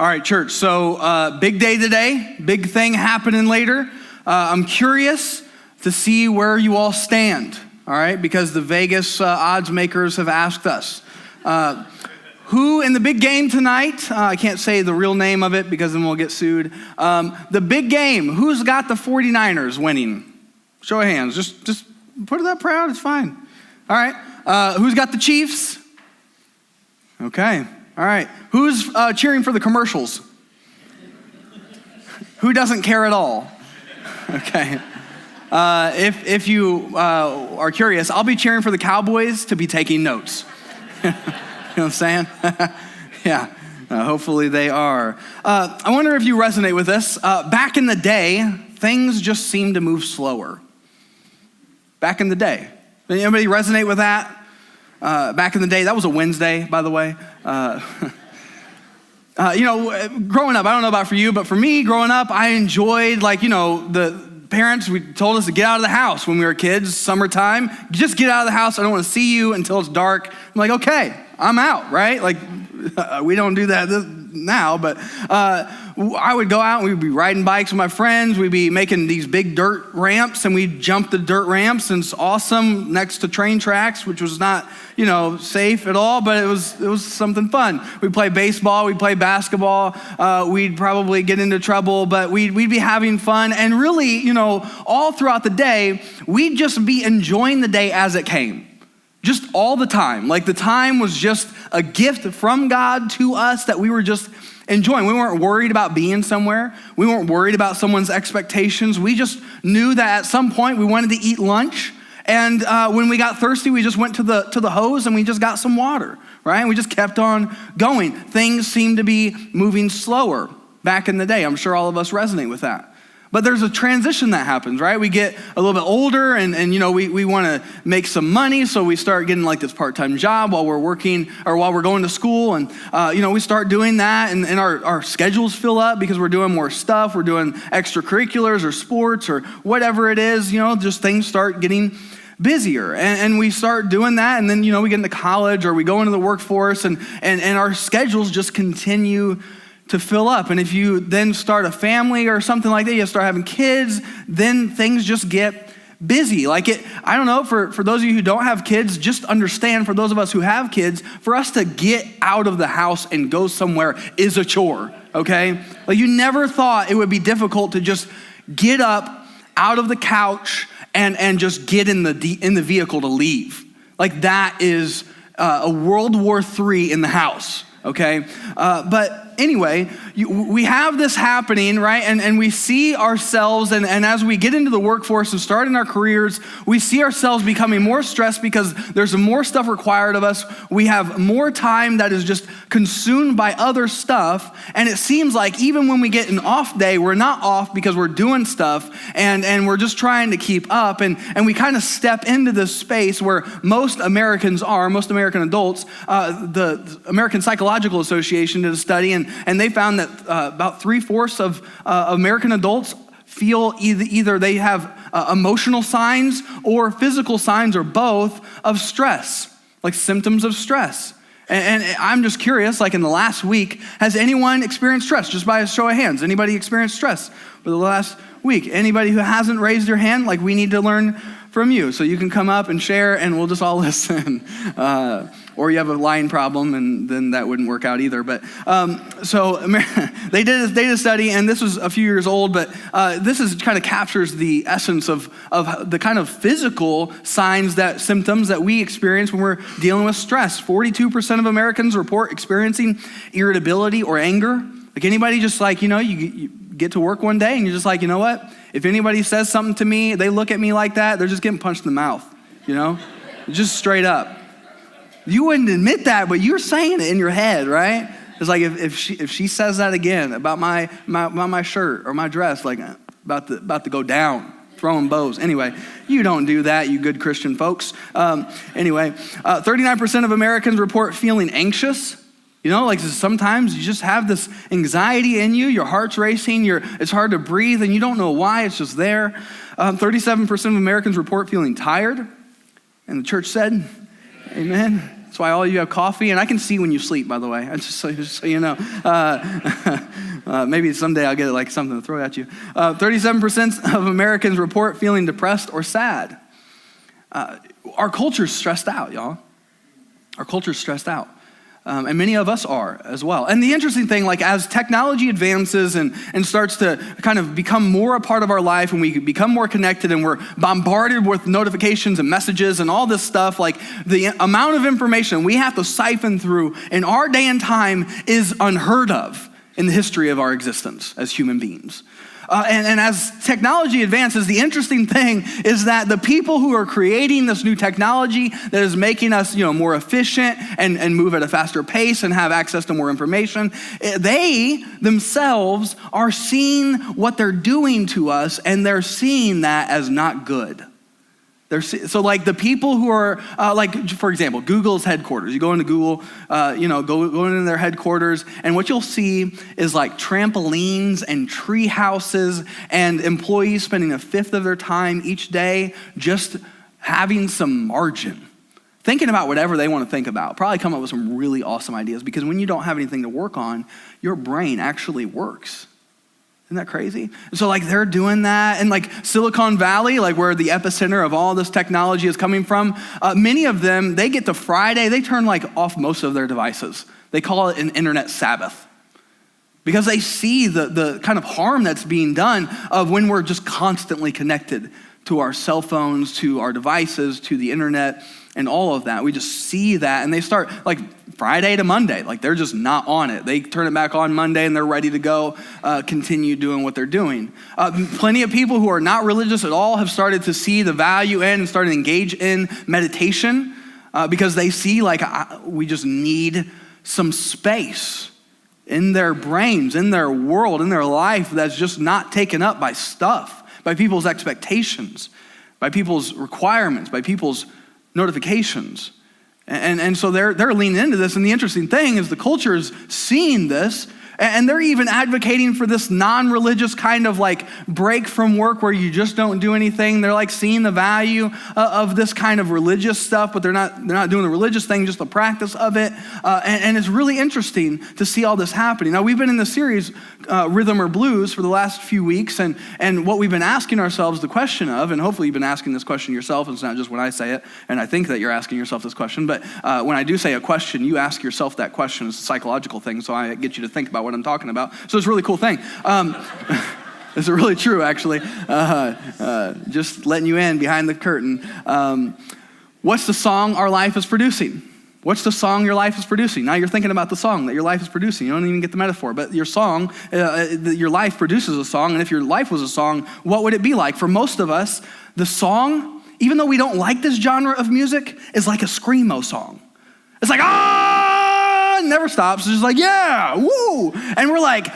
All right, church, so big day today, big thing happening later. I'm curious to see where you all stand, all right, because the Vegas odds makers have asked us. Who in the big game tonight, I can't say the real name of it because then we'll get sued. The big game, who's got the 49ers winning? Show of hands, just put it up proud, it's fine. All right, who's got the Chiefs? Okay. All right, who's cheering for the commercials? Who doesn't care at all? Okay. If you are curious, I'll be cheering for the Cowboys to be taking notes. You know what I'm saying? Yeah, hopefully they are. I wonder if you resonate with this. Back in the day, things just seemed to move slower. Back in the day. Anybody resonate with that? Back in the day, that was a Wednesday, by the way. Growing up, I don't know about for you, but for me, growing up, I enjoyed, the parents told us to get out of the house when we were kids, summertime. Just get out of the house. I don't want to see you until it's dark. I'm like, okay, I'm out, right? We don't do that now, but I would go out and we'd be riding bikes with my friends. We'd be making these big dirt ramps and we'd jump the dirt ramps, and it's awesome next to train tracks, which was not, safe at all, but it was something fun. We'd play baseball, we'd play basketball, we'd probably get into trouble, but we'd be having fun. And really, all throughout the day, we'd just be enjoying the day as it came. Just all the time. The time was just a gift from God to us that we were just enjoying. We weren't worried about being somewhere. We weren't worried about someone's expectations. We just knew that at some point we wanted to eat lunch. And when we got thirsty, we just went to the hose and we just got some water, right? And we just kept on going. Things seemed to be moving slower back in the day. I'm sure all of us resonate with that. But there's a transition that happens, right? We get a little bit older and we want to make some money, so we start getting this part-time job while we're working or while we're going to school. And, we start doing that and our schedules fill up because we're doing more stuff. We're doing extracurriculars or sports or whatever it is, just things start getting busier. And we start doing that, and then, we get into college or we go into the workforce and our schedules just continue to fill up. And if you then start a family or something like that, you start having kids, then things just get busy. I don't know, for those of you who don't have kids, just understand, for those of us who have kids, for us to get out of the house and go somewhere is a chore, okay? You never thought it would be difficult to just get up out of the couch and just get in the vehicle to leave. That is a World War III in the house, okay? But anyway, we have this happening, right? And we see ourselves, and as we get into the workforce and start in our careers, we see ourselves becoming more stressed because there's more stuff required of us. We have more time that is just consumed by other stuff. And it seems like even when we get an off day, we're not off because we're doing stuff and we're just trying to keep up. And we kind of step into this space where most American adults, the American Psychological Association did a study, and they found that about 3/4 of American adults feel either they have emotional signs or physical signs or both of stress, symptoms of stress. And I'm just curious, in the last week, has anyone experienced stress? Just by a show of hands, anybody experienced stress for the last week? Anybody who hasn't raised your hand, we need to learn from you. So you can come up and share and we'll just all listen. Or you have a lying problem and then that wouldn't work out either. But so they did a study, and this was a few years old, but this is kind of captures the essence of the kind of physical symptoms that we experience when we're dealing with stress. 42% of Americans report experiencing irritability or anger. Anybody just you get to work one day and you're just you know what? If anybody says something to me, they look at me like that, they're just getting punched in the mouth, just straight up. You wouldn't admit that, but you're saying it in your head, right? It's if she says that again about my shirt or my dress, about to go down, throwing bows. Anyway, you don't do that, you good Christian folks. 39% of Americans report feeling anxious. Sometimes you just have this anxiety in you, your heart's racing, it's hard to breathe, and you don't know why, it's just there. 37% of Americans report feeling tired, and the church said, amen. That's why all of you have coffee, and I can see when you sleep, by the way. Just so you know. Maybe someday I'll get like something to throw at you. 37% of Americans report feeling depressed or sad. Our culture's stressed out, y'all. Our culture's stressed out. And many of us are as well. And the interesting thing, like as technology advances and starts to kind of become more a part of our life, and we become more connected and we're bombarded with notifications and messages and all this stuff, like the amount of information we have to siphon through in our day and time is unheard of in the history of our existence as human beings. And as technology advances, the interesting thing is that the people who are creating this new technology that is making us, more efficient and move at a faster pace and have access to more information, they themselves are seeing what they're doing to us, and they're seeing that as not good. So like the people who are, for example, Google's headquarters. You go into Google, go into their headquarters, and what you'll see is like trampolines and tree houses and employees spending a fifth of their time each day just having some margin, thinking about whatever they want to think about. Probably come up with some really awesome ideas, because when you don't have anything to work on, your brain actually works. Isn't that crazy? So like they're doing that, and like Silicon Valley, like where the epicenter of all this technology is coming from, many of them, they get to Friday, they turn like off most of their devices. They call it an internet Sabbath, because they see the kind of harm that's being done of when we're just constantly connected to our cell phones, to our devices, to the internet, and all of that. We just see that, and they start like Friday to Monday, like they're just not on it. They turn it back on Monday and they're ready to go, continue doing what they're doing. Plenty of people who are not religious at all have started to see the value in and started to engage in meditation, because they see like we just need some space in their brains, in their world, in their life that's just not taken up by stuff, by people's expectations, by people's requirements, by people's notifications. And so they're leaning into this. And the interesting thing is the culture is seeing this, and they're even advocating for this non-religious kind of like break from work where you just don't do anything. They're like seeing the value of this kind of religious stuff, but they're not doing the religious thing, just the practice of it. And it's really interesting to see all this happening. Now, we've been in the series Rhythm or Blues for the last few weeks, and what we've been asking ourselves the question of, and hopefully you've been asking this question yourself, it's not just when I say it, and I think that you're asking yourself this question, but when I do say a question, you ask yourself that question. It's a psychological thing, so I get you to think about what I'm talking about. So it's a really cool thing. It's really true, actually. Just letting you in behind the curtain. What's the song our life is producing? What's the song your life is producing? Now you're thinking about the song that your life is producing. You don't even get the metaphor, but your song, your life produces a song, and if your life was a song, what would it be like? For most of us, the song, even though we don't like this genre of music, is like a screamo song. It's like, it never stops. It's just like, yeah, woo. And we're like,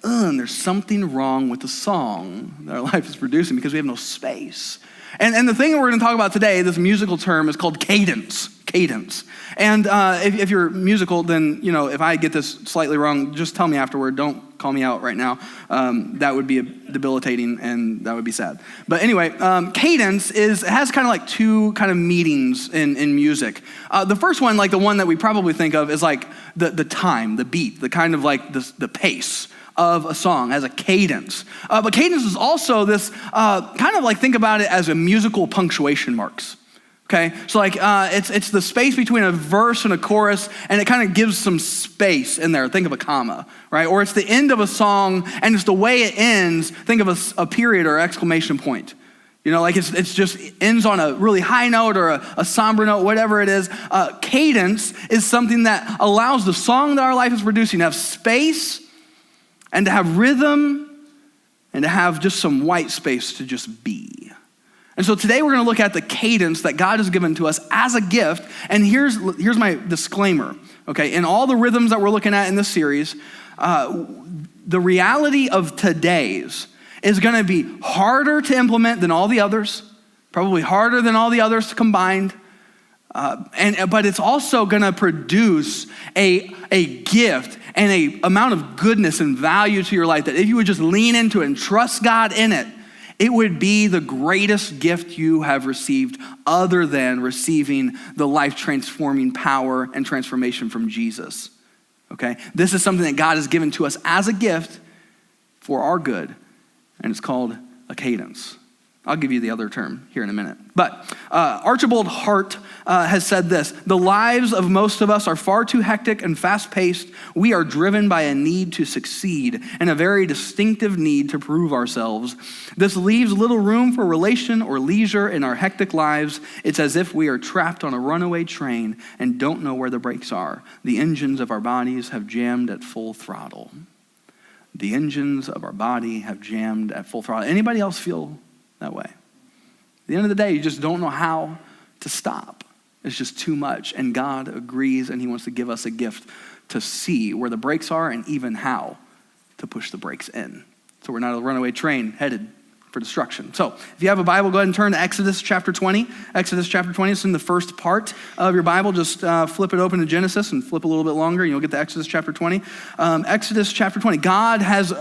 and there's something wrong with the song that our life is producing because we have no space. And the thing that we're going to talk about today, this musical term, is called cadence. Cadence. And if you're musical, then, if I get this slightly wrong, just tell me afterward. Don't call me out right now. That would be debilitating, and that would be sad. But anyway, cadence has kind of like two kind of meanings in music. The first one, like the one that we probably think of, is like the time, the beat, the kind of like the pace of a song as a cadence. But cadence is also this kind of like, think about it as a musical punctuation marks. Okay, so like it's the space between a verse and a chorus, and it kind of gives some space in there. Think of a comma, right? Or it's the end of a song, and it's the way it ends. Think of a period or exclamation point. Like it's just ends on a really high note or a somber note, whatever it is. Cadence is something that allows the song that our life is producing to have space and to have rhythm and to have just some white space to just be. And so today we're going to look at the cadence that God has given to us as a gift. And here's my disclaimer, okay? In all the rhythms that we're looking at in this series, the reality of today's is going to be harder to implement than all the others, probably harder than all the others combined. But it's also going to produce a gift and a amount of goodness and value to your life that if you would just lean into it and trust God in it, It would be the greatest gift you have received other than receiving the life-transforming power and transformation from Jesus, okay? This is something that God has given to us as a gift for our good, and it's called a cadence. I'll give you the other term here in a minute. But Archibald Hart has said this: the lives of most of us are far too hectic and fast-paced. We are driven by a need to succeed and a very distinctive need to prove ourselves. This leaves little room for relation or leisure in our hectic lives. It's as if we are trapped on a runaway train and don't know where the brakes are. The engines of our bodies have jammed at full throttle. The engines of our body have jammed at full throttle. Anybody else feel that way? At the end of the day, you just don't know how to stop. It's just too much. And God agrees, and he wants to give us a gift to see where the brakes are and even how to push the brakes in. So we're not a runaway train headed for destruction. So if you have a Bible, go ahead and turn to Exodus chapter 20. Exodus chapter 20 is in the first part of your Bible. Just flip it open to Genesis and flip a little bit longer, and you'll get to Exodus chapter 20. Exodus chapter 20. God has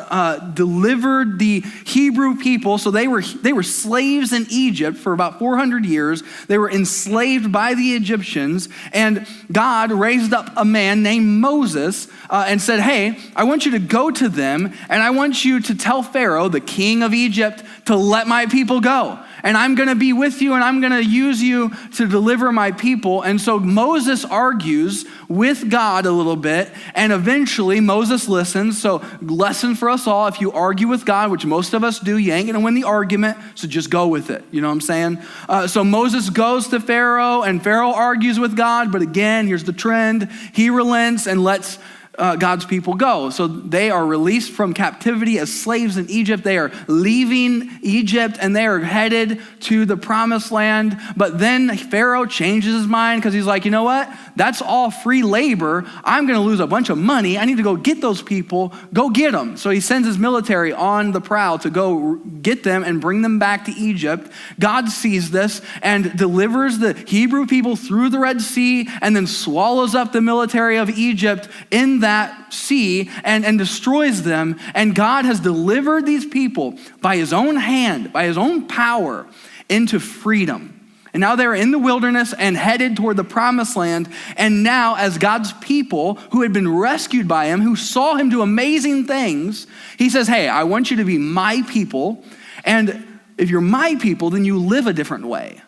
delivered the Hebrew people. So they were slaves in Egypt for about 400 years. They were enslaved by the Egyptians, and God raised up a man named Moses and said, hey, I want you to go to them, and I want you to tell Pharaoh, the king of Egypt, to let my people go. And I'm going to be with you, and I'm going to use you to deliver my people. And so Moses argues with God a little bit, and eventually Moses listens. So lesson for us all: if you argue with God, which most of us do, you ain't going to win the argument, so just go with it. You know what I'm saying? So Moses goes to Pharaoh, and Pharaoh argues with God, but again, here's the trend. He relents and lets God's people go. So they are released from captivity as slaves in Egypt. They are leaving Egypt and they are headed to the promised land. But then Pharaoh changes his mind because he's like, you know what? That's all free labor. I'm going to lose a bunch of money. I need to go get those people. Go get them. So he sends his military on the prowl to go get them and bring them back to Egypt. God sees this and delivers the Hebrew people through the Red Sea and then swallows up the military of Egypt in that sea and destroys them. And God has delivered these people by his own hand, by his own power, into freedom. And now they're in the wilderness and headed toward the promised land. And now, as God's people who had been rescued by him, who saw him do amazing things, he says, hey, I want you to be my people. And if you're my people, then you live a different way,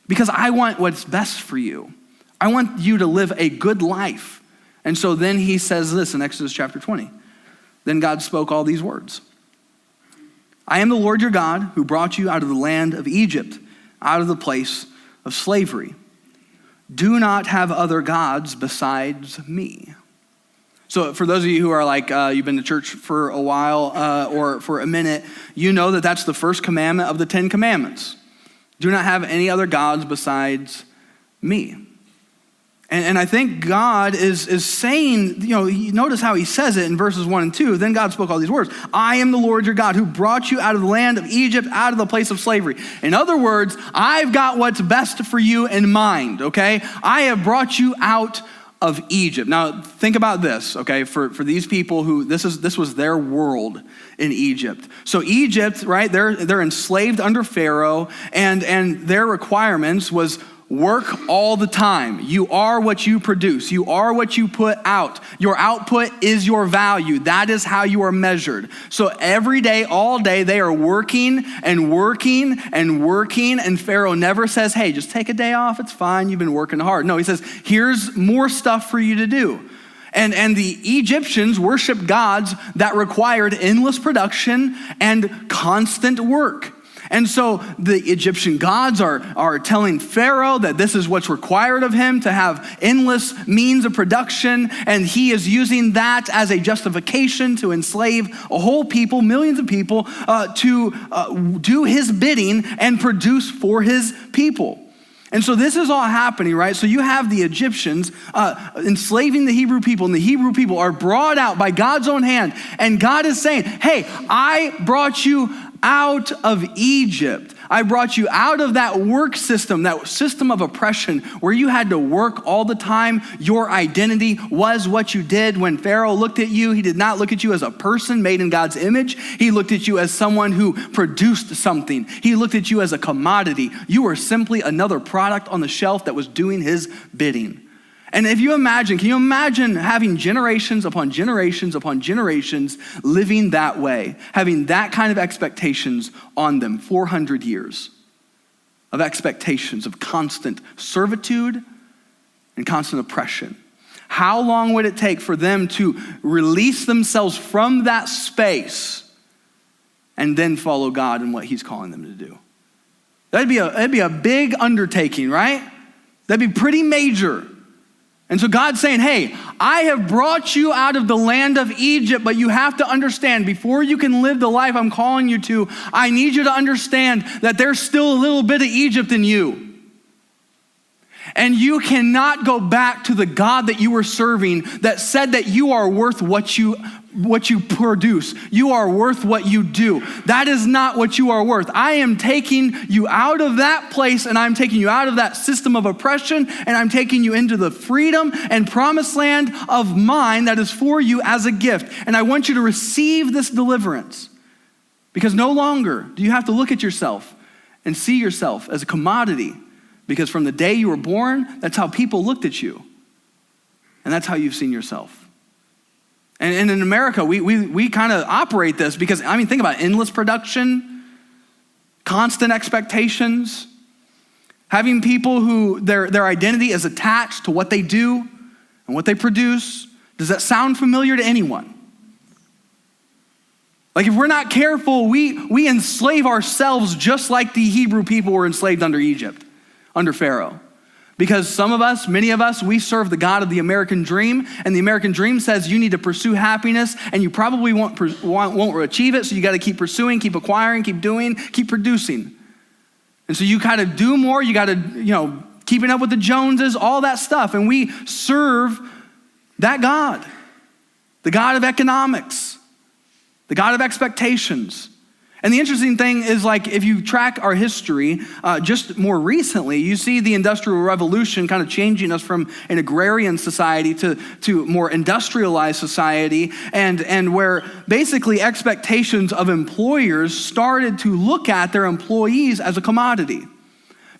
because I want what's best for you. I want you to live a good life. And so then he says this in Exodus chapter 20. Then God spoke all these words. I am the Lord your God who brought you out of the land of Egypt, out of the place of slavery. Do not have other gods besides me. So for those of you who are like, you've been to church for a while or for a minute, you know that that's the first commandment of the 10 commandments. Do not have any other gods besides me. And I think God is saying, notice how he says it in verses 1 and 2. Then God spoke all these words. I am the Lord your God who brought you out of the land of Egypt, out of the place of slavery. In other words, I've got what's best for you in mind, okay? I have brought you out of Egypt. Now, think about this, okay? For these people who, this was their world in Egypt. So Egypt, right, they're enslaved under Pharaoh, and their requirements was work all the time. You are what you produce. You are what you put out. Your output is your value. That is how you are measured. So every day, all day, they are working and working and working. And Pharaoh never says, hey, just take a day off. It's fine. You've been working hard. No, he says, here's more stuff for you to do. And the Egyptians worshiped gods that required endless production and constant work. And so the Egyptian gods are telling Pharaoh that this is what's required of him, to have endless means of production. And he is using that as a justification to enslave a whole people, millions of people, to do his bidding and produce for his people. And so this is all happening, right? So you have the Egyptians enslaving the Hebrew people, and the Hebrew people are brought out by God's own hand. And God is saying, hey, I brought you out of Egypt. I brought you out of that work system, that system of oppression where you had to work all the time. Your identity was what you did. When Pharaoh looked at you, he did not look at you as a person made in God's image. He looked at you as someone who produced something. He looked at you as a commodity. You were simply another product on the shelf that was doing his bidding. And can you imagine having generations upon generations upon generations living that way, having that kind of expectations on them, 400 years of expectations of constant servitude and constant oppression. How long would it take for them to release themselves from that space and then follow God and what he's calling them to do? That'd be a big undertaking, right? That'd be pretty major. And so God's saying, hey, I have brought you out of the land of Egypt, but you have to understand, before you can live the life I'm calling you to, I need you to understand that there's still a little bit of Egypt in you. And you cannot go back to the God that you were serving that said that you are worth what you produce. You are worth what you do. That is not what you are worth. I am taking you out of that place, and I'm taking you out of that system of oppression, and I'm taking you into the freedom and promised land of mine that is for you as a gift. And I want you to receive this deliverance, because no longer do you have to look at yourself and see yourself as a commodity, because from the day you were born, that's how people looked at you. And that's how you've seen yourself. And in America, we kind of operate this because, think about it, endless production, constant expectations, having people who their identity is attached to what they do and what they produce. Does that sound familiar to anyone? Like, if we're not careful, we enslave ourselves just like the Hebrew people were enslaved under Egypt, under Pharaoh. Because many of us, we serve the God of the American dream, and the American dream says you need to pursue happiness, and you probably won't achieve it, so you got to keep pursuing, keep acquiring, keep doing, keep producing. And so you kind of do more, you got to, keeping up with the Joneses, all that stuff, and we serve that God, the God of economics, the God of expectations. And the interesting thing is, if you track our history, just more recently, you see the Industrial Revolution kind of changing us from an agrarian society to more industrialized society, and where basically expectations of employers started to look at their employees as a commodity.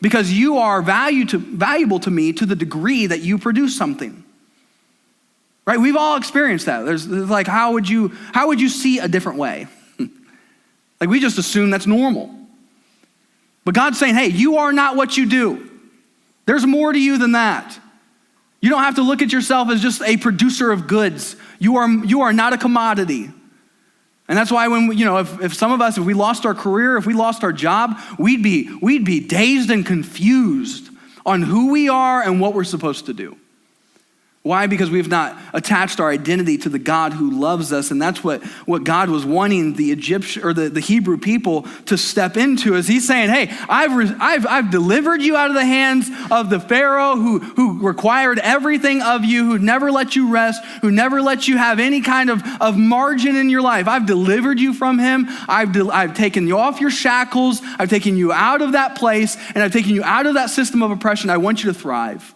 Because you are valuable to me to the degree that you produce something. Right? We've all experienced that. There's how would you see a different way? We just assume that's normal. But God's saying, hey, you are not what you do. There's more to you than that. You don't have to look at yourself as just a producer of goods. You are not a commodity. And that's why when if some of us, if we lost our career, if we lost our job, we'd be dazed and confused on who we are and what we're supposed to do. Why? Because we've not attached our identity to the God who loves us. And that's what God was wanting the Egyptian or the Hebrew people to step into, is he's saying, hey, I've delivered you out of the hands of the Pharaoh who required everything of you, who never let you rest, who never let you have any kind of margin in your life. I've delivered you from him. I've taken you off your shackles. I've taken you out of that place, and I've taken you out of that system of oppression. I want you to thrive.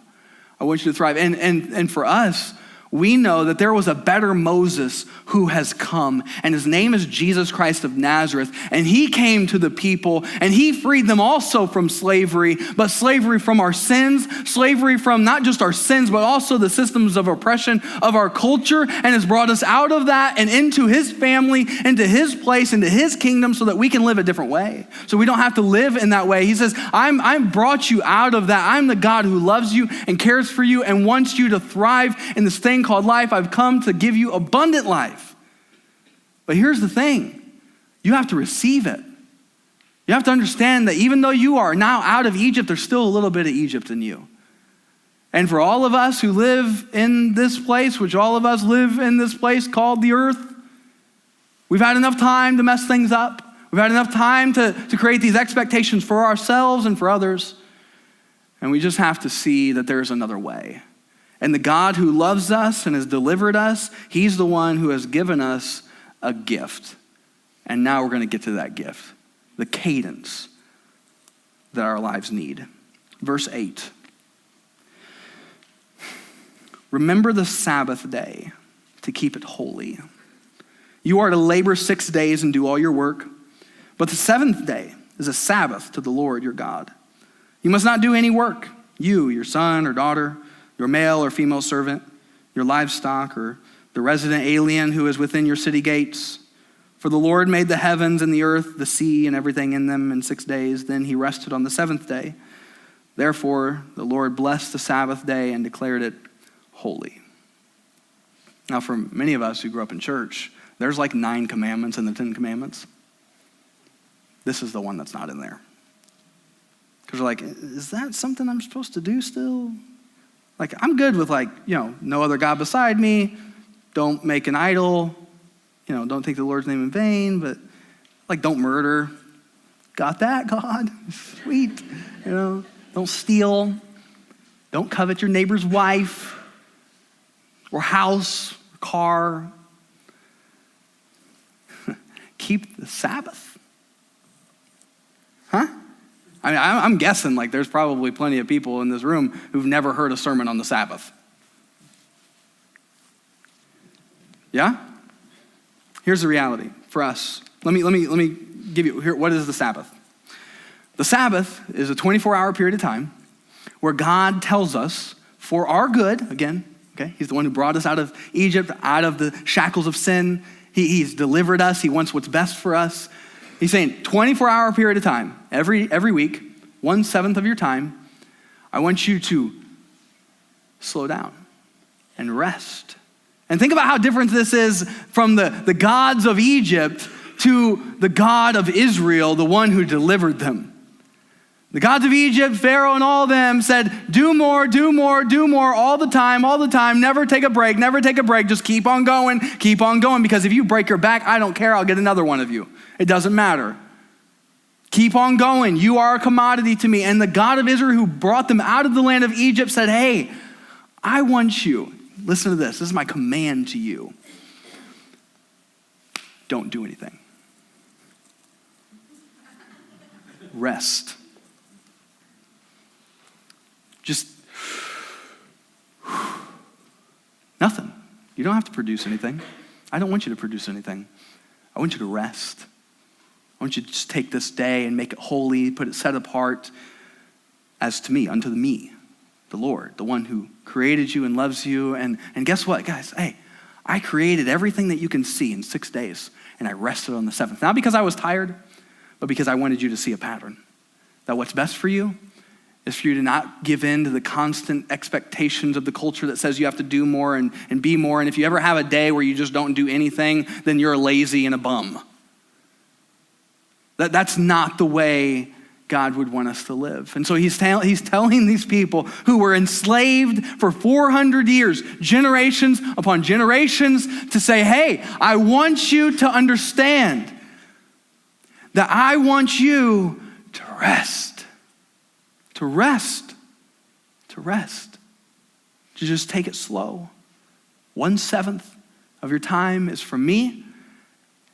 I want you to thrive. And for us, we know that there was a better Moses who has come, and his name is Jesus Christ of Nazareth. And he came to the people, and he freed them also from slavery, but slavery from our sins, slavery from not just our sins, but also the systems of oppression of our culture, and has brought us out of that and into his family, into his place, into his kingdom, so that we can live a different way. So we don't have to live in that way. He says, I'm brought you out of that. I'm the God who loves you and cares for you and wants you to thrive in this thing called life. I've come to give you abundant life. But here's the thing. You have to receive it. You have to understand that even though you are now out of Egypt, there's still a little bit of Egypt in you. And for all of us who live in this place, which all of us live in this place called the earth, we've had enough time to mess things up. We've had enough time to create these expectations for ourselves and for others. And we just have to see that there's another way. And the God who loves us and has delivered us, he's the one who has given us a gift. And now we're going to get to that gift, the cadence that our lives need. Verse 8. Remember the Sabbath day to keep it holy. You are to labor 6 days and do all your work, but the seventh day is a Sabbath to the Lord your God. You must not do any work, you, your son or daughter, your male or female servant, your livestock, or the resident alien who is within your city gates. For the Lord made the heavens and the earth, the sea, and everything in them in 6 days. Then he rested on the seventh day. Therefore, the Lord blessed the Sabbath day and declared it holy. Now, for many of us who grew up in church, there's like 9 commandments in the 10 commandments. This is the one that's not in there. Because we're like, is that something I'm supposed to do still? Like, I'm good with no other God beside me. Don't make an idol. Don't take the Lord's name in vain. But don't murder. Got that, God? Sweet. Don't steal. Don't covet your neighbor's wife or house or car. Keep the Sabbath. Huh? I mean, I'm guessing there's probably plenty of people in this room who've never heard a sermon on the Sabbath. Yeah? Here's the reality for us. Let me give you here. What is the Sabbath? The Sabbath is a 24-hour period of time where God tells us for our good, again, okay? He's the one who brought us out of Egypt, out of the shackles of sin. He's delivered us. He wants what's best for us. He's saying 24-hour period of time, every week, 1/7 of your time, I want you to slow down and rest. And think about how different this is from the gods of Egypt to the God of Israel, the one who delivered them. The gods of Egypt, Pharaoh and all of them said, do more, do more, do more all the time, never take a break, just keep on going, because if you break your back, I don't care, I'll get another one of you. It doesn't matter. Keep on going, you are a commodity to me. And the God of Israel who brought them out of the land of Egypt said, hey, I want you, listen to this is my command to you. Don't do anything. Rest. Just nothing. You don't have to produce anything. I don't want you to produce anything. I want you to rest. I want you to just take this day and make it holy, put it set apart as to me, unto me, the Lord, the one who created you and loves you. And guess what, guys? Hey, I created everything that you can see in 6 days, and I rested on the seventh. Not because I was tired, but because I wanted you to see a pattern. That what's best for you is for you to not give in to the constant expectations of the culture that says you have to do more and be more. And if you ever have a day where you just don't do anything, then you're lazy and a bum. That's not the way God would want us to live. And so he's telling these people who were enslaved for 400 years, generations upon generations, to say, hey, I want you to understand that I want you to rest. To rest. To just take it slow. 1/7 of your time is for me,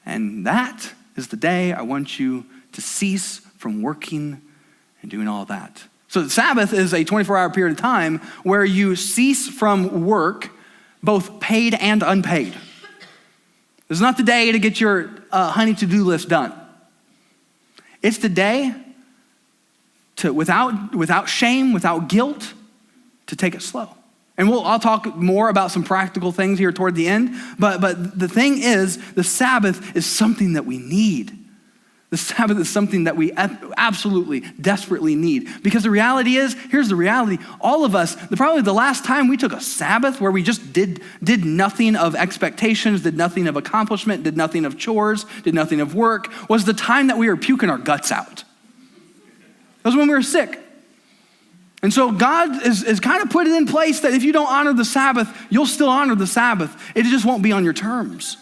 and that is the day I want you to cease from working and doing all that. So the Sabbath is a 24-hour period of time where you cease from work, both paid and unpaid. It's not the day to get your honey to-do list done. It's the day to, without shame, without guilt, to take it slow. And I'll talk more about some practical things here toward the end, but the thing is, the Sabbath is something that we need. The Sabbath is something that we absolutely, desperately need. Because the reality is, here's the reality, all of us, probably the last time we took a Sabbath where we just did nothing of expectations, did nothing of accomplishment, did nothing of chores, did nothing of work, was the time that we were puking our guts out. That was when we were sick. And so God is kind of put it in place that if you don't honor the Sabbath, you'll still honor the Sabbath. It just won't be on your terms.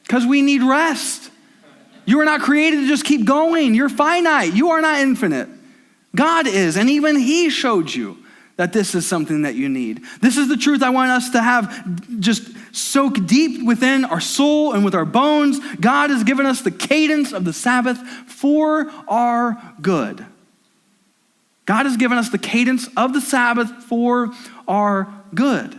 Because we need rest. You are not created to just keep going. You're finite. You are not infinite. God is, and even he showed you that this is something that you need. This is the truth I want us to have just soak deep within our soul and with our bones. God has given us the cadence of the Sabbath for our good. God has given us the cadence of the Sabbath for our good.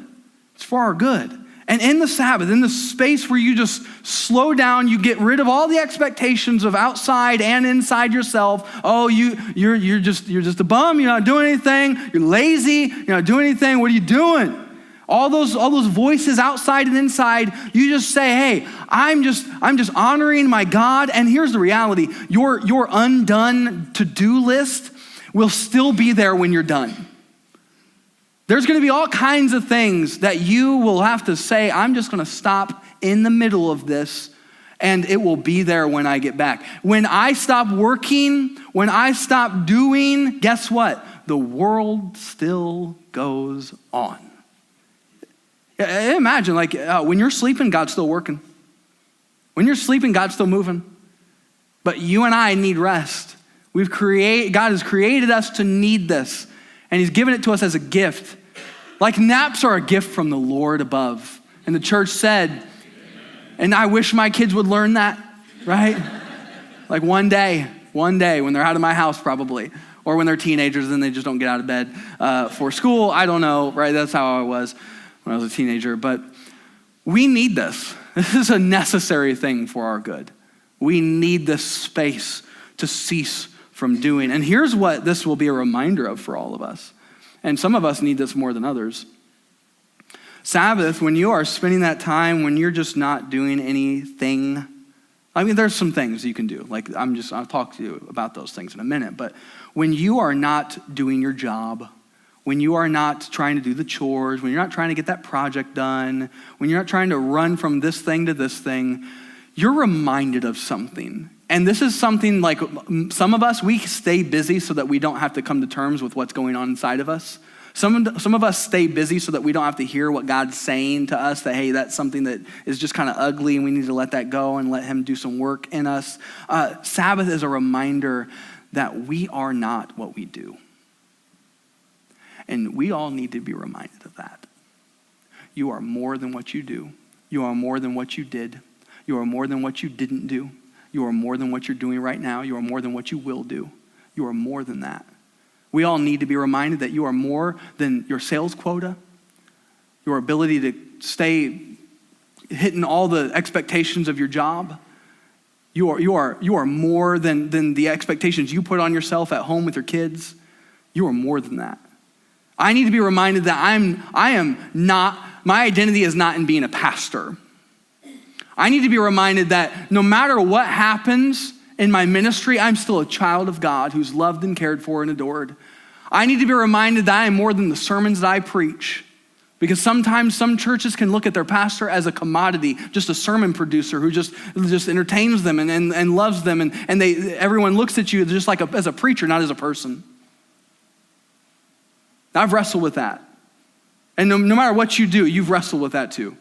It's for our good. And in the Sabbath, in the space where you just slow down, you get rid of all the expectations of outside and inside yourself. Oh, you're just a bum. You're not doing anything. You're lazy. You're not doing anything. What are you doing? All those voices outside and inside. You just say, hey, I'm just honoring my God. And here's the reality: your undone to-do list will still be there when you're done. There's going to be all kinds of things that you will have to say, I'm just going to stop in the middle of this, and it will be there when I get back. When I stop working, when I stop doing, guess what? The world still goes on. Imagine, when you're sleeping, God's still working. When you're sleeping, God's still moving. But you and I need rest. God has created us to need this. And he's given it to us as a gift. Like naps are a gift from the Lord above. And the church said, and I wish my kids would learn that, right? Like one day when they're out of my house probably, or when they're teenagers and they just don't get out of bed for school. I don't know, right? That's how I was when I was a teenager. But we need this. This is a necessary thing for our good. We need this space to cease from doing. And here's what this will be a reminder of for all of us. And some of us need this more than others. Sabbath, when you are spending that time, when you're just not doing anything, I mean, there's some things you can do. I'll talk to you about those things in a minute. But when you are not doing your job, when you are not trying to do the chores, when you're not trying to get that project done, when you're not trying to run from this thing to this thing, you're reminded of something. And this is something like some of us, we stay busy so that we don't have to come to terms with what's going on inside of us. Some of us stay busy so that we don't have to hear what God's saying to us, that, hey, that's something that is just kind of ugly and we need to let that go and let him do some work in us. Sabbath is a reminder that we are not what we do. And we all need to be reminded of that. You are more than what you do. You are more than what you did. You are more than what you didn't do. You are more than what you're doing right now. You are more than what you will do. You are more than that. We all need to be reminded that you are more than your sales quota, your ability to stay hitting all the expectations of your job. You are more than the expectations you put on yourself at home with your kids. You are more than that. I need to be reminded that I am not, my identity is not in being a pastor. I need to be reminded that no matter what happens in my ministry, I'm still a child of God who's loved and cared for and adored. I need to be reminded that I am more than the sermons that I preach. Because sometimes some churches can look at their pastor as a commodity, just a sermon producer who just entertains them and loves them. And everyone looks at you just like as a preacher, not as a person. I've wrestled with that. And no matter what you do, you've wrestled with that too.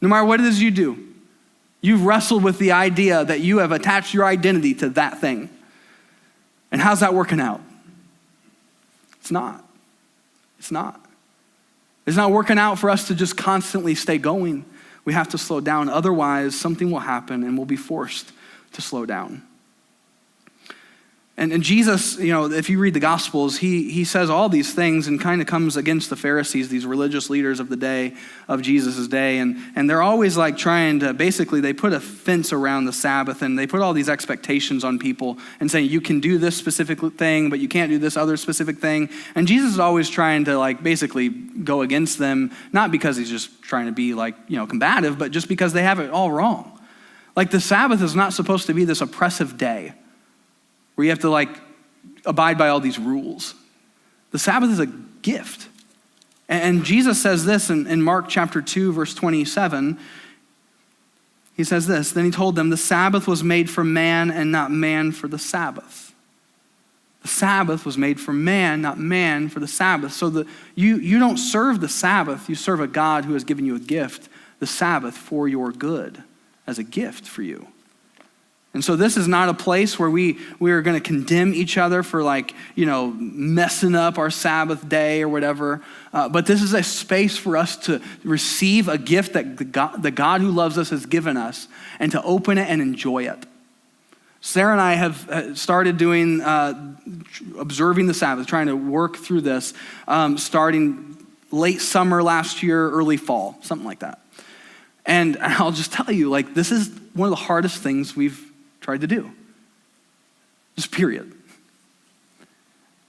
No matter what it is you do, you've wrestled with the idea that you have attached your identity to that thing. And how's that working out? It's not. It's not. It's not working out for us to just constantly stay going. We have to slow down. Otherwise, something will happen and we'll be forced to slow down. And Jesus, if you read the Gospels, he says all these things and kind of comes against the Pharisees, these religious leaders of the day, of Jesus' day. And they're always like trying to, basically they put a fence around the Sabbath and they put all these expectations on people and saying, you can do this specific thing, but you can't do this other specific thing. And Jesus is always trying to basically go against them, not because he's just trying to be combative, but just because they have it all wrong. Like the Sabbath is not supposed to be this oppressive day where you have to abide by all these rules. The Sabbath is a gift. And Jesus says this in Mark chapter 2, verse 27. He says this, then he told them, the Sabbath was made for man and not man for the Sabbath. The Sabbath was made for man, not man for the Sabbath. So you don't serve the Sabbath, you serve a God who has given you a gift, the Sabbath for your good, as a gift for you. And so this is not a place where we are going to condemn each other for messing up our Sabbath day or whatever. But this is a space for us to receive a gift that the God who loves us has given us and to open it and enjoy it. Sarah and I have started doing, observing the Sabbath, trying to work through this, starting late summer last year, early fall, something like that. And I'll just tell you, this is one of the hardest things we've tried to do. Just period.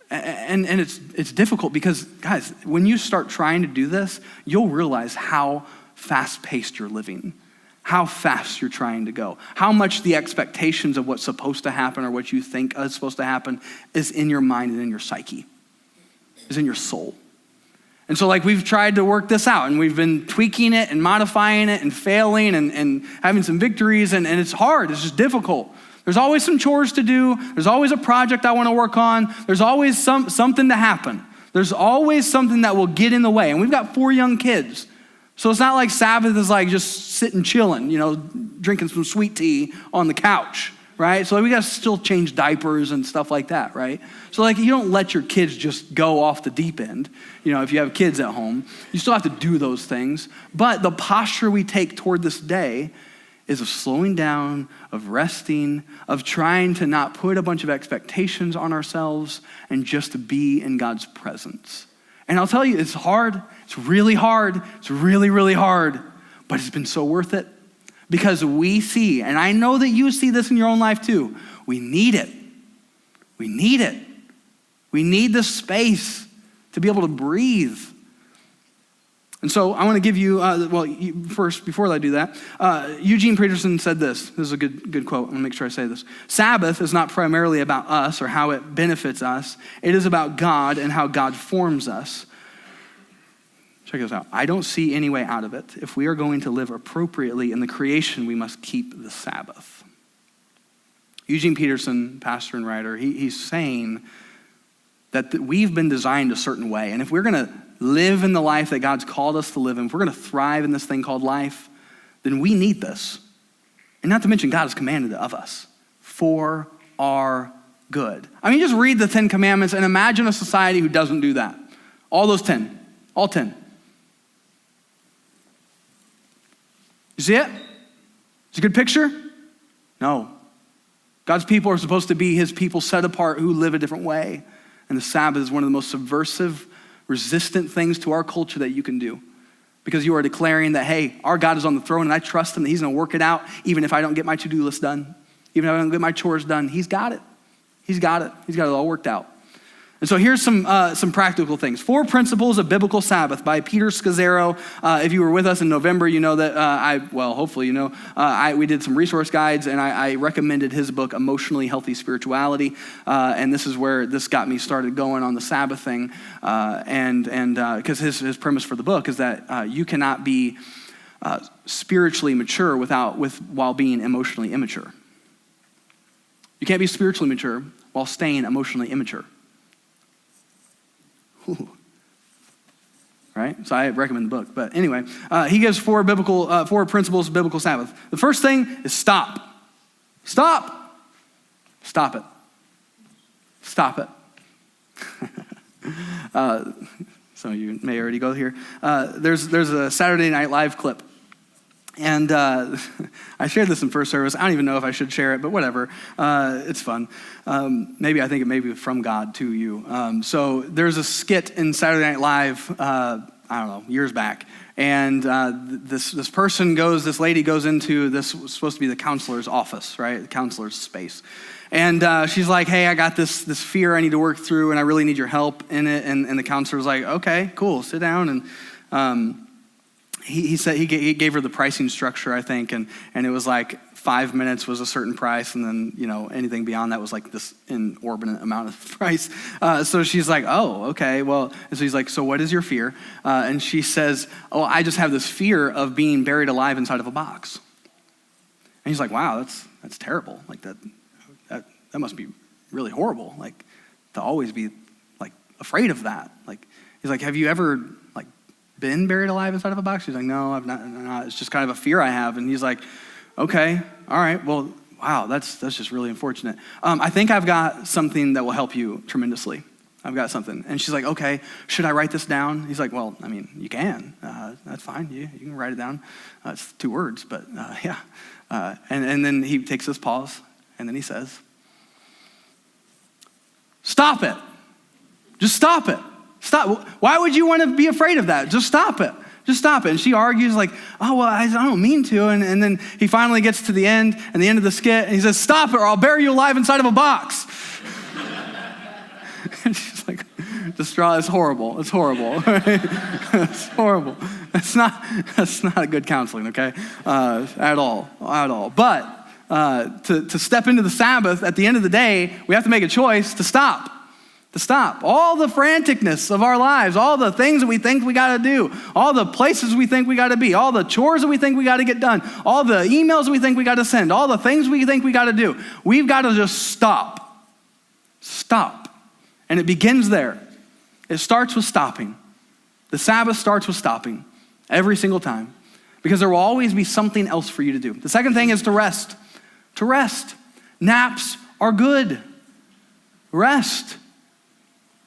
And it's difficult because, guys, when you start trying to do this, you'll realize how fast-paced you're living, how fast you're trying to go, how much the expectations of what's supposed to happen or what you think is supposed to happen is in your mind and in your psyche, is in your soul. And so we've tried to work this out, and we've been tweaking it and modifying it and failing and having some victories, and it's hard, it's just difficult. There's always some chores to do. There's always a project I want to work on. There's always something to happen. There's always something that will get in the way. And we've got 4 young kids. So it's not like Sabbath is just sitting chilling, drinking some sweet tea on the couch, right? So we got to still change diapers and stuff like that, right? So you don't let your kids just go off the deep end. If you have kids at home, you still have to do those things. But the posture we take toward this day is of slowing down, of resting, of trying to not put a bunch of expectations on ourselves and just to be in God's presence. And I'll tell you, it's hard. It's really hard. It's really, really hard. But it's been so worth it because we see, and I know that you see this in your own life too, we need it. We need it. We need the space to be able to breathe. And so I want to give you, first, before I do that, Eugene Peterson said this. This is a good quote. I'm going to make sure I say this. Sabbath is not primarily about us or how it benefits us. It is about God and how God forms us. Check this out. I don't see any way out of it. If we are going to live appropriately in the creation, we must keep the Sabbath. Eugene Peterson, pastor and writer, he's saying that we've been designed a certain way. And if we're going to live in the life that God's called us to live in, if we're going to thrive in this thing called life, then we need this. And not to mention, God has commanded it of us for our good. I mean, just read the 10 Commandments and imagine a society who doesn't do that. All those 10, all 10. You see it? It's a good picture? No. God's people are supposed to be his people set apart who live a different way. And the Sabbath is one of the most subversive, resistant things to our culture that you can do. Because you are declaring that, hey, our God is on the throne and I trust him that he's going to work it out even if I don't get my to-do list done. Even if I don't get my chores done. He's got it. He's got it. He's got it all worked out. And so here's some practical things. 4 Principles of Biblical Sabbath by Peter Scazzaro. If you were with us in November, you know that hopefully you know, we did some resource guides and I recommended his book, Emotionally Healthy Spirituality. And this is where this got me started going on the Sabbath thing. Because his premise for the book is that you cannot be spiritually mature while being emotionally immature. You can't be spiritually mature while staying emotionally immature. Ooh. Right? So I recommend the book. But anyway, he gives 4 principles of biblical Sabbath. The first thing is stop. Stop. Stop it. Stop it. Some of you may already go here. There's a Saturday Night Live clip. And I shared this in first service. I don't even know if I should share it, but whatever. It's fun. Maybe I think it may be from God to you. So there's a skit in Saturday Night Live, I don't know, years back. And this lady goes into this was supposed to be the counselor's office, right? The counselor's space. And she's like, hey, I got this fear I need to work through, and I really need your help in it. And the counselor's like, okay, cool, sit down. And he said he gave her the pricing structure, I think, and it was like 5 minutes was a certain price, and then anything beyond that was like this inordinate amount of price. So she's like, oh, okay, well, and so he's like, so what is your fear? And she says, oh, I just have this fear of being buried alive inside of a box. And he's like, wow, that's terrible. Like that must be really horrible. Like to always be like afraid of that. Like he's like, have you ever been buried alive inside of a box? She's like, no, I've not. It's just kind of a fear I have. And he's like, okay, all right, well, wow, that's just really unfortunate. I think I've got something that will help you tremendously. I've got something. And she's like, okay, should I write this down? He's like, well, I mean, you can. That's fine. You can write it down. It's 2 words, but yeah. And then he takes this pause, and then he says, stop it. Just stop it. Stop. Why would you want to be afraid of that? Just stop it. Just stop it. And she argues like, oh, well, I don't mean to. And then he finally gets to the end of the skit, and he says, stop it or I'll bury you alive inside of a box. And she's like, distraught. It's horrible. It's horrible. It's horrible. That's not a good counseling, okay? At all. But to step into the Sabbath, at the end of the day, we have to make a choice to stop. To stop. All the franticness of our lives, all the things that we think we got to do, all the places we think we got to be, all the chores that we think we got to get done, all the emails we think we got to send, all the things we think we got to do. We've got to just stop. Stop. And it begins there. It starts with stopping. The Sabbath starts with stopping every single time, because there will always be something else for you to do. The second thing is to rest. To rest. Naps are good. Rest.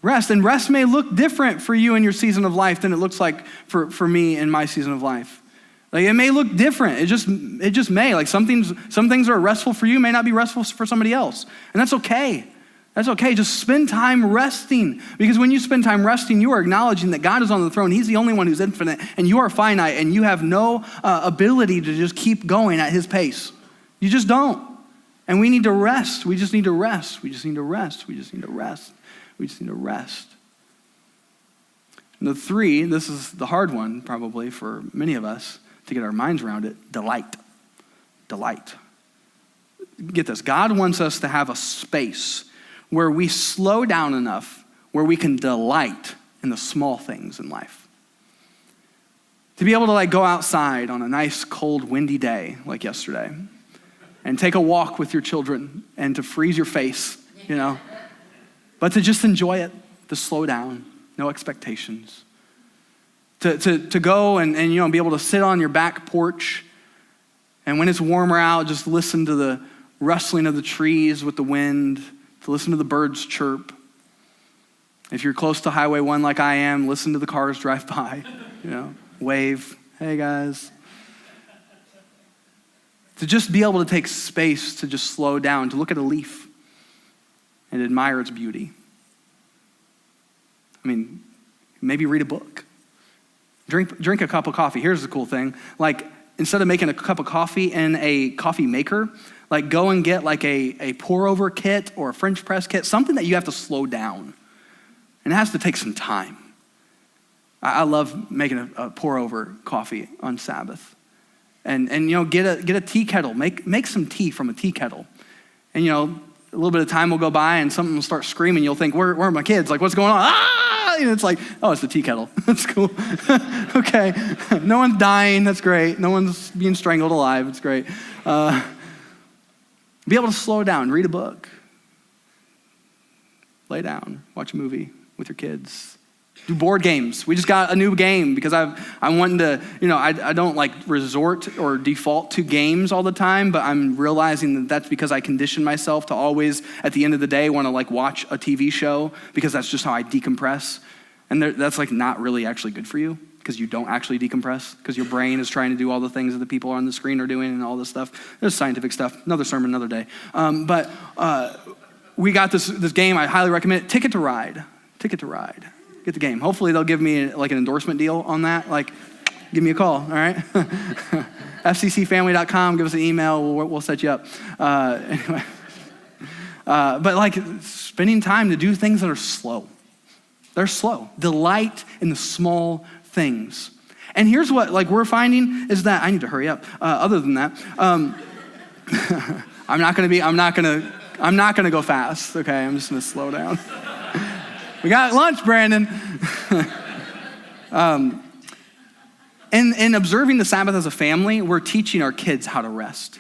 Rest. And rest may look different for you in your season of life than it looks like for me in my season of life. Like it may look different. It just may. Like some things that are restful for you may not be restful for somebody else. And that's okay. That's okay. Just spend time resting. Because when you spend time resting, you are acknowledging that God is on the throne. He's the only one who's infinite, and you are finite, and you have no ability to just keep going at his pace. You just don't. And we need to rest. We just need to rest. We just need to rest. We just need to rest. We just need to rest. And the 3, this is the hard one probably for many of us to get our minds around it, delight. Delight. Get this. God wants us to have a space where we slow down enough where we can delight in the small things in life. To be able to go outside on a nice, cold, windy day like yesterday and take a walk with your children and to freeze your face, but to just enjoy it, to slow down, no expectations. To go and be able to sit on your back porch, and when it's warmer out, just listen to the rustling of the trees with the wind, to listen to the birds chirp. If you're close to Highway 1 like I am, listen to the cars drive by, wave, hey guys. To just be able to take space to just slow down, to look at a leaf and admire its beauty. I mean, maybe read a book. Drink a cup of coffee. Here's the cool thing. Instead of making a cup of coffee in a coffee maker, go and get a pour-over kit or a French press kit, something that you have to slow down. And it has to take some time. I love making a pour-over coffee on Sabbath. And get a tea kettle. Make some tea from a tea kettle. And a little bit of time will go by and something will start screaming. You'll think, where are my kids? What's going on? Ah! It's oh, it's the tea kettle. That's cool. Okay. No one's dying. That's great. No one's being strangled alive. It's great. Be able to slow down, read a book. Lay down, watch a movie with your kids. Do board games. We just got a new game because I'm wanting to, I don't resort or default to games all the time, but I'm realizing that that's because I condition myself to always, at the end of the day, want to watch a TV show because that's just how I decompress. And that's not really actually good for you because you don't actually decompress because your brain is trying to do all the things that the people on the screen are doing and all this stuff. There's scientific stuff. Another sermon, another day. But we got this game. I highly recommend it. Ticket to Ride. Ticket to Ride. Get the game. Hopefully they'll give me an endorsement deal on that. Give me a call, all right? FCCfamily.com, give us an email, we'll set you up. Anyway. But spending time to do things that are slow. They're slow. Delight in the small things. And here's what we're finding is that, I need to hurry up. Other than that, I'm not gonna go fast, okay? I'm just gonna slow down. We got lunch, Brandon. In observing the Sabbath as a family, we're teaching our kids how to rest,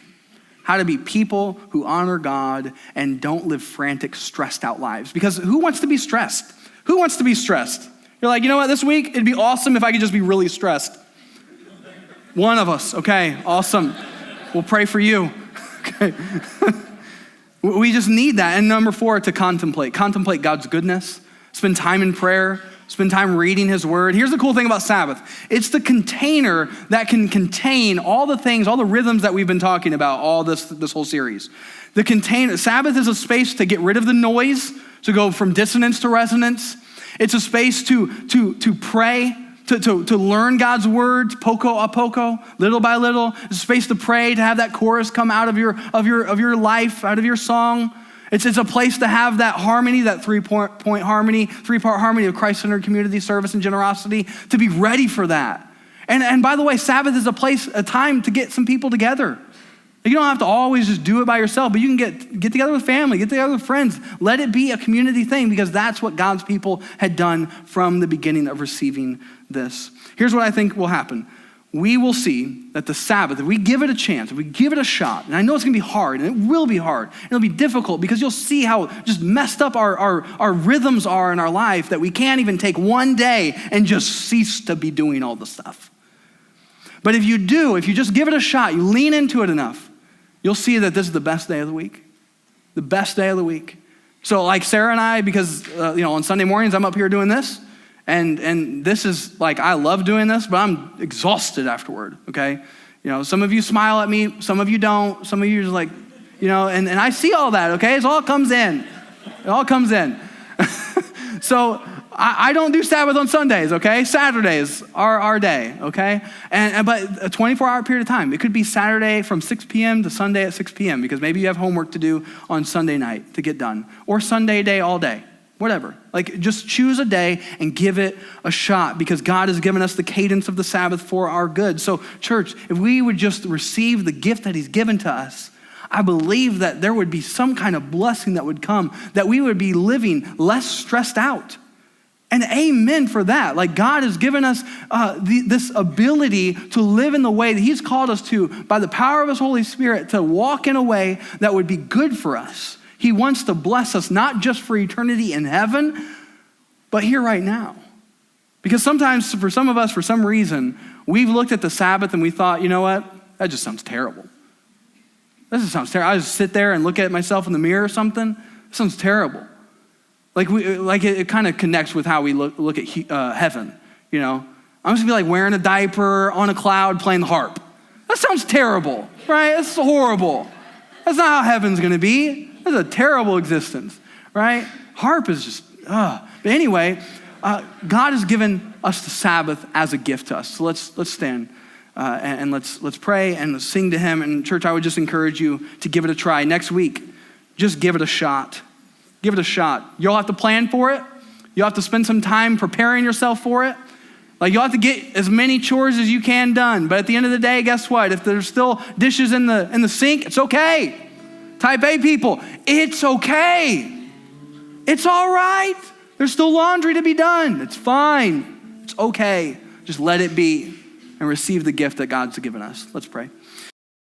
how to be people who honor God and don't live frantic, stressed out lives. Because who wants to be stressed? Who wants to be stressed? You're like, you know what, this week, it'd be awesome if I could just be really stressed. One of us, okay, awesome. We'll pray for you, okay? We just need that. And number 4, to contemplate. Contemplate God's goodness. Spend time in prayer. Spend time reading his word. Here's the cool thing about Sabbath. It's the container that can contain all the things, all the rhythms that we've been talking about all this whole series. Sabbath is a space to get rid of the noise, to go from dissonance to resonance. It's a space to pray, to learn God's word, poco a poco, little by little. It's a space to pray, to have that chorus come out of your life, out of your song. It's a place to have that harmony, that three-part harmony of Christ-centered community, service, and generosity, to be ready for that. And by the way, Sabbath is a time to get some people together. You don't have to always just do it by yourself, but you can get together with family, get together with friends. Let it be a community thing, because that's what God's people had done from the beginning of receiving this. Here's what I think will happen. We will see that the Sabbath, if we give it a chance, if we give it a shot, and I know it's gonna be hard, and it will be hard, and it'll be difficult, because you'll see how just messed up our rhythms are in our life, that we can't even take one day and just cease to be doing all the stuff. But if you just give it a shot, you lean into it enough, you'll see that this is the best day of the week. The best day of the week. So like Sarah and I, because on Sunday mornings I'm up here doing this, and this is like, I love doing this, but I'm exhausted afterward, okay? Some of you smile at me, some of you don't, some of you are just like, and I see all that, okay? It all comes in. It all comes in. So I don't do Sabbath on Sundays, okay? Saturdays are our day, okay? But a 24-hour period of time. It could be Saturday from 6 p.m. to Sunday at 6 p.m. because maybe you have homework to do on Sunday night to get done. Or Sunday day all day, whatever. Like, just choose a day and give it a shot, because God has given us the cadence of the Sabbath for our good. So church, if we would just receive the gift that he's given to us, I believe that there would be some kind of blessing that would come, that we would be living less stressed out. And amen for that. Like, God has given us this ability to live in the way that he's called us to by the power of his Holy Spirit, to walk in a way that would be good for us. He wants to bless us, not just for eternity in heaven, but here right now. Because sometimes for some of us, for some reason, we've looked at the Sabbath and we thought, you know what? That just sounds terrible. That just sounds terrible. I just sit there and look at myself in the mirror or something. That sounds terrible. Like it kind of connects with how we look at heaven, I'm just gonna be like wearing a diaper on a cloud playing the harp. That sounds terrible, right? That's horrible. That's not how heaven's gonna be. That's a terrible existence, right? Harp is just, But anyway, God has given us the Sabbath as a gift to us. So let's stand and let's pray and let's sing to him. And church, I would just encourage you to give it a try. Next week, just give it a shot. Give it a shot. You'll have to plan for it. You'll have to spend some time preparing yourself for it. Like, you'll have to get as many chores as you can done. But at the end of the day, guess what? If there's still dishes in the sink, it's okay. Type A people, it's okay. It's all right. There's still laundry to be done. It's fine. It's okay. Just let it be and receive the gift that God's given us. Let's pray.